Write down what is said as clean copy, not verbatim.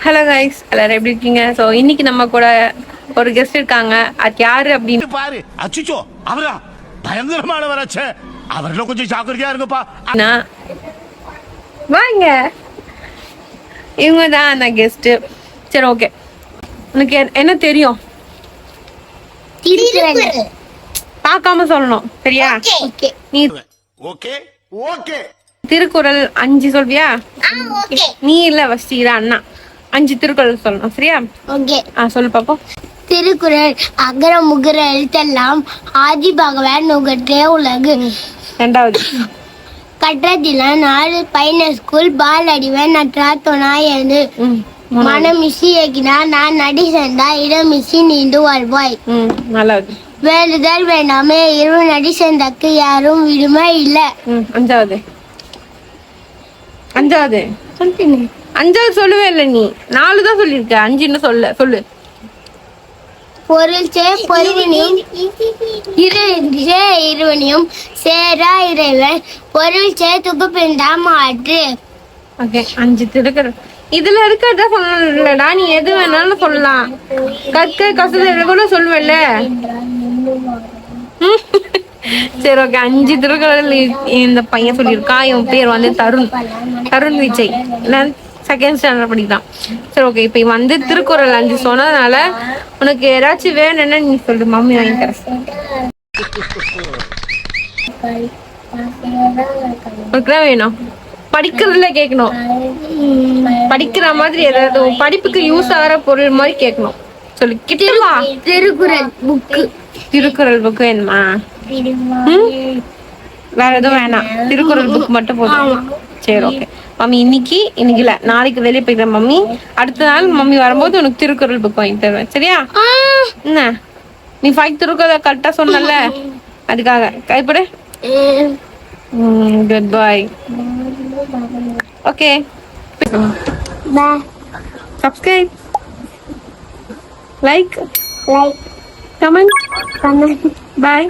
Hello guys, எல்லாரும் எப்படி இருக்கீங்க? ஸோ இன்னைக்கு நம்ம கூட ஒரு கெஸ்ட் இருக்காங்க. அது யாரு அப்படின்னு பாரு. அச்சுச்சோ, அவரா பயங்கரமானவராச்சே. அவர்ல கொஞ்சம் ஜாக்கிரதையா இருங்கப்பா. வாங்க, இவங்க தான் அந்த கெஸ்ட். சரி, ஓகே. உனக்கு என்ன தெரியும்? பார்க்காம சொல்லணும், சரியா? நீ ஓகே ஓகே. திருக்குறள் 5 சொல்வியா? நீ இல்ல, வஸ்தீரா அண்ணா 5 திருக்குறள் சொல்லணும், சரியா? சொல்லு பாப்போம். திருக்குறள் அகர முகர எழுத்தெல்லாம் ஆதி பகவான் நுகற்றே உலகு. 2வது, கற்றதில 4 பையன ஸ்கூல் பால் அடிவன் நற்றா துணாயது மனம் மிசி ஏகினா நான் நடி சேர்ந்தா இடம் மிசி நீண்டு வாழ்வாய். 4வது, வேண்டுதல் வேண்டாமே இரு நடி சேர்ந்தக்கு யாரும் விடுமை இல்ல. 5வது, 5வது சொல்லவே இல்லை நீ. 4 தான் சொல்லியிருக்க, 5 இன்னும் சொல்லு. பொருள் சே பொருவினியும் இருவனியும் சேரா இறைவன் பொருள் சே துகுப்பிந்தா மாற்று. ஓகே, 5 திருக்குறள் இதுல இருக்கிறதா சொல்லலடா. நீ எது வேணாலும் சொல்லலாம். கற்க கசத கூட சொல்லுவல்ல. சரி, ஓகே. 5 திருக்குறள் இந்த பையன் சொல்லியிருக்கான். இவன் பேர் வந்து தருண் விஜய். செகண்ட் ஸ்டாண்டர்ட் படிக்கலாம். சரி, ஓகே. இப்ப வந்து திருக்குறள் 5 சொன்னதுனால உனக்கு ஏதாச்சும் வேணும்னா நீ சொல்லு, மம்மி வாங்கி தரேன். உனக்கு தான் வேணும்? படிக்கிறதுல கேட்கணும். படிக்கிற மாதிரி ஏதாவது படிப்புக்கு யூஸ் ஆகிற பொருள் மாதிரி கேட்கணும். சொல்லு. கிட்டவா? திருக்குறள் புக்கு வேணுமா? வேற எதுவும் வேணாம், திருக்குறள் புக் மட்டும் போதும். சரி, ஓகே. மம்மி இன்னைக்கு இல்ல, நாளைக்கு வெளியே போய்க்கிற மம்மி. அடுத்த நாள் மம்மி வரும்போது உனக்கு திருக்குறள் புக் வாங்கி தருவேன், சரியா? என்ன நீ 5 திருக்குறள் கரெக்டா சொன்னல, அதுக்காக கைப்படு. குட் பாய். ஓகே, சப்ஸ்கிரைப், லைக், கமெண்ட், பாய்.